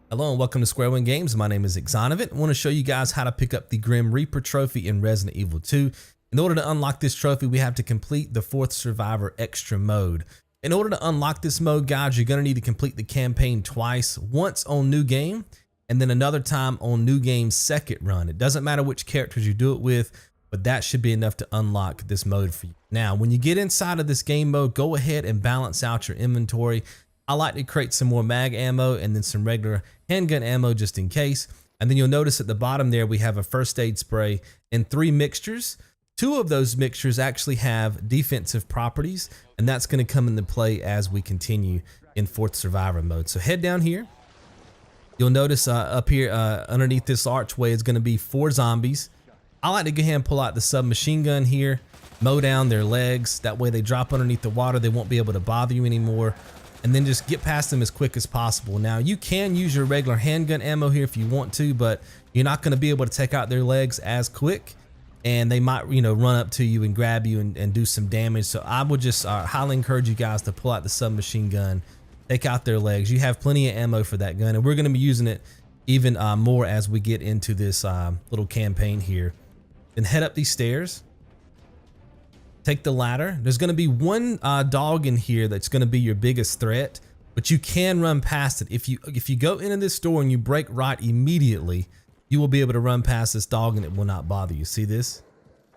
Hello and welcome to Square One Games. My name is Exonovit. I want to show you guys how to pick up the Grim Reaper trophy in Resident Evil 2. In order to unlock this trophy, we have to complete the 4th Survivor Extra mode. In order to unlock this mode, guys, you're going to need to complete the campaign twice, once on New Game, and then another time on New Game's second run. It doesn't matter which characters you do it with, but that should be enough to unlock this mode for you. Now, when you get inside of this game mode, go ahead and balance out your inventory. I like to create some more mag ammo and then some regular handgun ammo just in case. And then you'll notice at the bottom there, we have a first aid spray and 3 mixtures. 2 of those mixtures actually have defensive properties, and that's going to come into play as we continue in 4th Survivor mode. So head down here. You'll notice up here underneath this archway is going to be 4 zombies. I like to go ahead and pull out the submachine gun here, mow down their legs. That way they drop underneath the water. They won't be able to bother you anymore. And then just get past them as quick as possible. Now, you can use your regular handgun ammo here if you want to, but you're not going to be able to take out their legs as quick. And they might, run up to you and grab you and do some damage. So I would just highly encourage you guys to pull out the submachine gun, take out their legs. You have plenty of ammo for that gun, and we're going to be using it even more as we get into this little campaign here. Then head up these stairs. Take the ladder. There's going to be one dog in here that's going to be your biggest threat, but you can run past it. If you go into this door and you break right immediately, you will be able to run past this dog and it will not bother you. See this?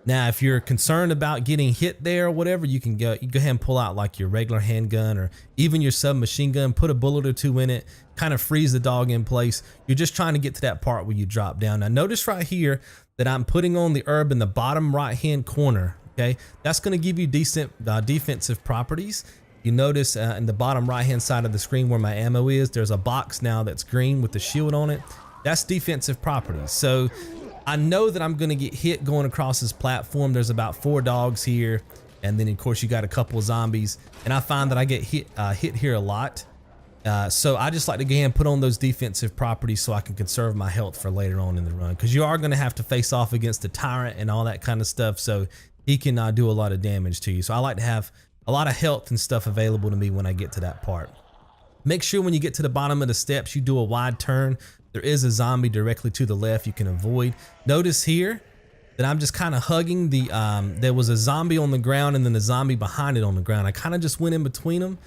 Now, if you're concerned about getting hit there or whatever, you can go ahead and pull out like your regular handgun or even your submachine gun, put a bullet or 2 in it, kind of freeze the dog in place. You're just trying to get to that part where you drop down. Now, notice right here that I'm putting on the herb in the bottom right-hand corner. Okay, that's going to give you decent defensive properties. You notice in the bottom right-hand side of the screen where my ammo is, there's a box now that's green with the shield on it. That's defensive properties. So I know that I'm going to get hit going across this platform. There's about 4 dogs here, and then of course you got a couple of zombies, and I find that I get hit here a lot. So I just like to go ahead and put on those defensive properties so I can conserve my health for later on in the run, because you are going to have to face off against the tyrant and all that kind of stuff. So he can do a lot of damage to you. So I like to have a lot of health and stuff available to me when I get to that part. Make sure when you get to the bottom of the steps, you do a wide turn. There is a zombie directly to the left you can avoid. Notice here that I'm just kind of hugging the, there was a zombie on the ground and then the zombie behind it on the ground. I kind of just went in between them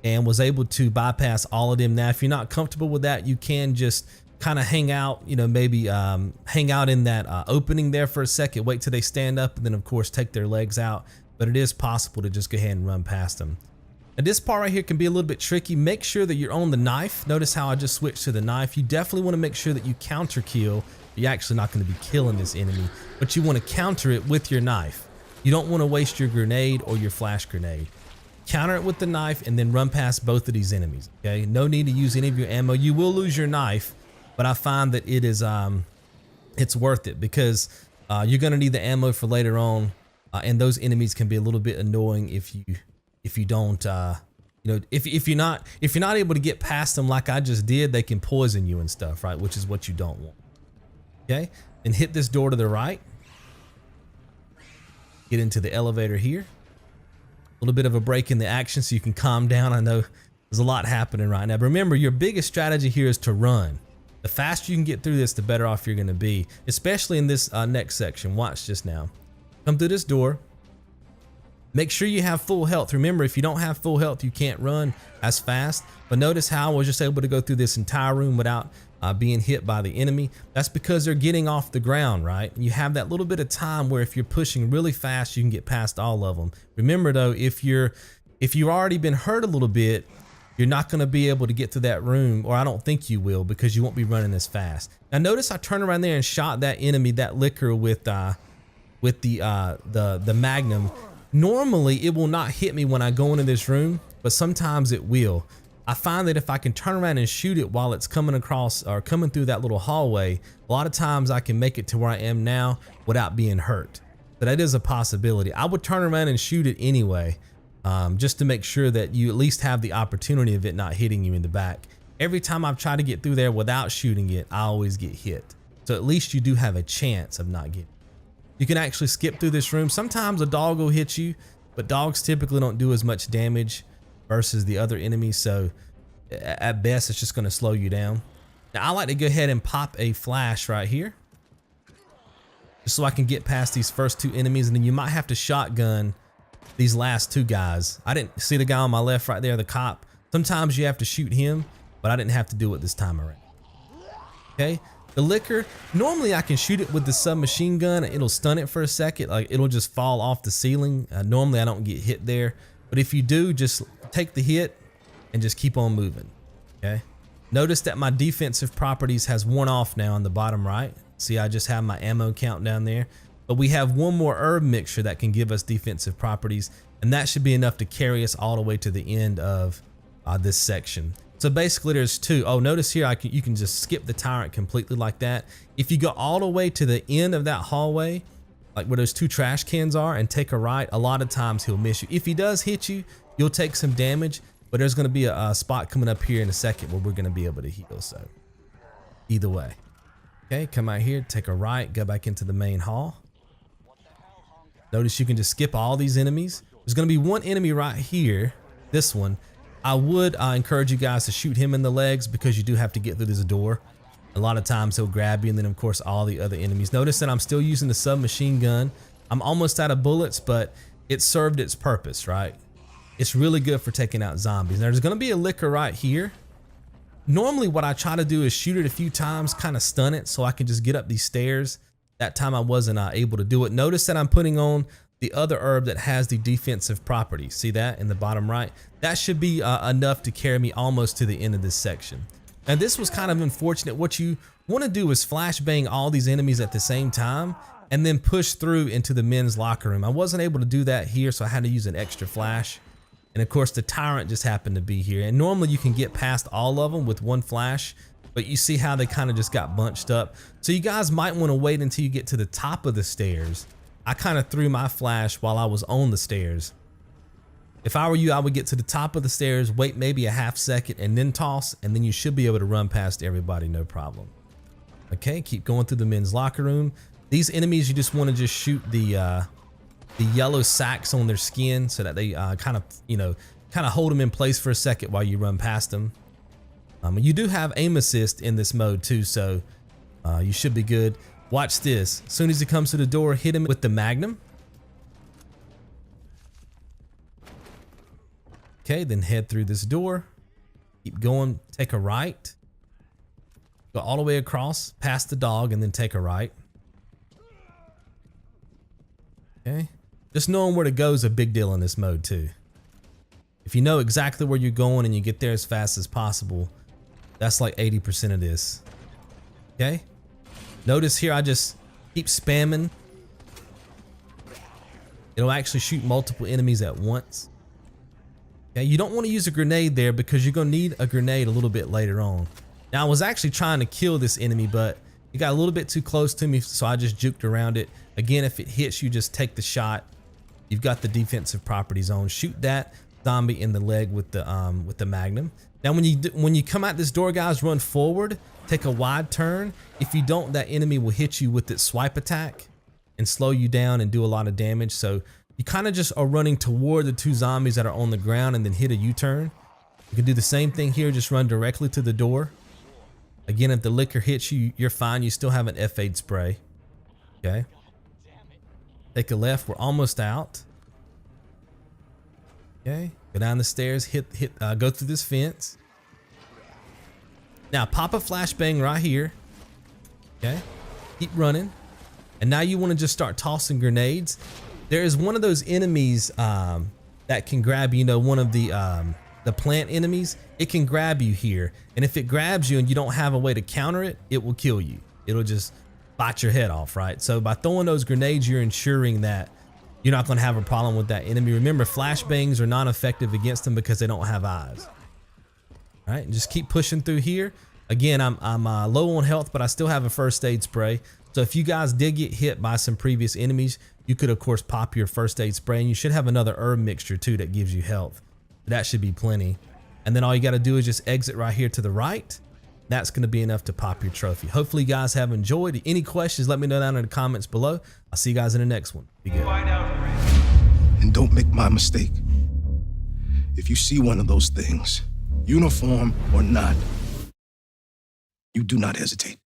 and was able to bypass all of them. Now, if you're not comfortable with that, you can just kind of hang out, maybe hang out in that opening there for a second, wait till they stand up, and then of course take their legs out. But it is possible to just go ahead and run past them. And this part right here can be a little bit tricky. Make sure that you're on the knife. Notice how I just switched to the knife. You definitely want to make sure that you counter kill. You're actually not going to be killing this enemy, but you want to counter it with your knife. You don't want to waste your grenade or your flash grenade. Counter it with the knife and then run past both of these enemies. Okay, no need to use any of your ammo. You will lose your knife, but I find that it is it's worth it, because you're going to need the ammo for later on, and those enemies can be a little bit annoying if you don't if you're not able to get past them like I just did. They can poison you and stuff, right, which is what you don't want. Okay, and hit this door to the right, get into the elevator here. A little bit of a break in the action so you can calm down. I know there's a lot happening right now, but remember, your biggest strategy here is to run. The faster you can get through this, the better off you're going to be, especially in this next section. Watch this now. Come through this door. Make sure you have full health. Remember, if you don't have full health, you can't run as fast. But notice how I was just able to go through this entire room without being hit by the enemy. That's because they're getting off the ground, right? You have that little bit of time where if you're pushing really fast, you can get past all of them. Remember though, if you've already been hurt a little bit, you're not going to be able to get to that room, or I don't think you will, because you won't be running as fast. Now notice I turned around there and shot that enemy, that licker, with the Magnum. Normally it will not hit me when I go into this room, but sometimes it will. I find that if I can turn around and shoot it while it's coming across or coming through that little hallway, a lot of times I can make it to where I am now without being hurt. So that is a possibility. I would turn around and shoot it anyway, just to make sure that you at least have the opportunity of it not hitting you in the back. Every time I've tried to get through there without shooting it, I always get hit. So at least you do have a chance of not getting. You can actually skip through this room. Sometimes a dog will hit you, but dogs typically don't do as much damage versus the other enemies. So at best, it's just going to slow you down. Now I like to go ahead and pop a flash right here, just so I can get past these first 2 enemies, and then you might have to shotgun these last 2 guys. I didn't see the guy on my left right there, the cop. Sometimes you have to shoot him, but I didn't have to do it this time around. Okay, the liquor, normally I can shoot it with the submachine gun. It'll stun it for a second, like it'll just fall off the ceiling. Normally I don't get hit there, but if you do, just take the hit and just keep on moving. Okay, notice that my defensive properties has worn off now on the bottom right. See, I just have my ammo count down there, but we have one more herb mixture that can give us defensive properties, and that should be enough to carry us all the way to the end of this section. So basically there's 2. Oh, notice here you can just skip the tyrant completely like that. If you go all the way to the end of that hallway, like where those 2 trash cans are, and take a right, a lot of times he'll miss you. If he does hit you, you'll take some damage, but there's going to be a spot coming up here in a second where we're going to be able to heal. So either way. Okay, come out here, take a right, go back into the main hall. Notice you can just skip all these enemies. There's going to be one enemy right here, this one. I would encourage you guys to shoot him in the legs, because you do have to get through this door. A lot of times he'll grab you, and then of course all the other enemies. Notice that I'm still using the submachine gun. I'm almost out of bullets, but it served its purpose, right? It's really good for taking out zombies. Now there's going to be a liquor right here. Normally what I try to do is shoot it a few times, kind of stun it so I can just get up these stairs. That time I wasn't able to do it. Notice that I'm putting on the other herb that has the defensive properties. See that in the bottom right? That should be enough to carry me almost to the end of this section. And this was kind of unfortunate. What you want to do is flashbang all these enemies at the same time and then push through into the men's locker room. I wasn't able to do that here, so I had to use an extra flash. And of course the tyrant just happened to be here. And normally you can get past all of them with one flash, but you see how they kind of just got bunched up. So you guys might want to wait until you get to the top of the stairs. I kind of threw my flash while I was on the stairs. If I were you, I would get to the top of the stairs, wait maybe a half second, and then toss, and then you should be able to run past everybody, no problem. Okay, keep going through the men's locker room. These enemies, you just want to just shoot the yellow sacks on their skin so that they kind of hold them in place for a second while you run past them. You do have aim assist in this mode too, so you should be good. Watch this. As soon as he comes to the door, hit him with the magnum. Okay, then head through this door. Keep going, take a right. Go all the way across, past the dog, and then take a right. Okay. Just knowing where to go is a big deal in this mode too. If you know exactly where you're going and you get there as fast as possible, that's like 80% of this. Okay. Notice here I just keep spamming. It'll actually shoot multiple enemies at once. Okay, you don't want to use a grenade there because you're going to need a grenade a little bit later on. Now I was actually trying to kill this enemy, but it got a little bit too close to me, so I just juked around it. Again, if it hits you, just take the shot. You've got the defensive properties on. Shoot that zombie in the leg with the magnum. Now when you come out this door, guys, run forward, take a wide turn. If you don't, that enemy will hit you with its swipe attack and slow you down and do a lot of damage. So you kind of just are running toward the 2 zombies that are on the ground and then hit a U-turn. You can do the same thing here, just run directly to the door. Again, if the liquor hits you, you're fine. You still have an F8 spray. Okay. Take a left. We're almost out. Okay. Go down the stairs. Go through this fence. Now pop a flashbang right here. Okay. Keep running. And now you want to just start tossing grenades. There is one of those enemies that can grab, one of the plant enemies. It can grab you here, and if it grabs you and you don't have a way to counter it, it will kill you. It'll just bite your head off, right? So by throwing those grenades, you're ensuring that you're not going to have a problem with that enemy. Remember, flashbangs are not effective against them because they don't have eyes. All right, and just keep pushing through here. Again, I'm low on health, but I still have a first aid spray. So if you guys did get hit by some previous enemies, you could of course pop your first aid spray, and you should have another herb mixture too that gives you health. That should be plenty. And then all you got to do is just exit right here to the right. That's going to be enough to pop your trophy. Hopefully you guys have enjoyed. Any questions, let me know down in the comments below. I'll see you guys in the next one. Be good. And don't make my mistake. If you see one of those things, uniform or not, You do not hesitate.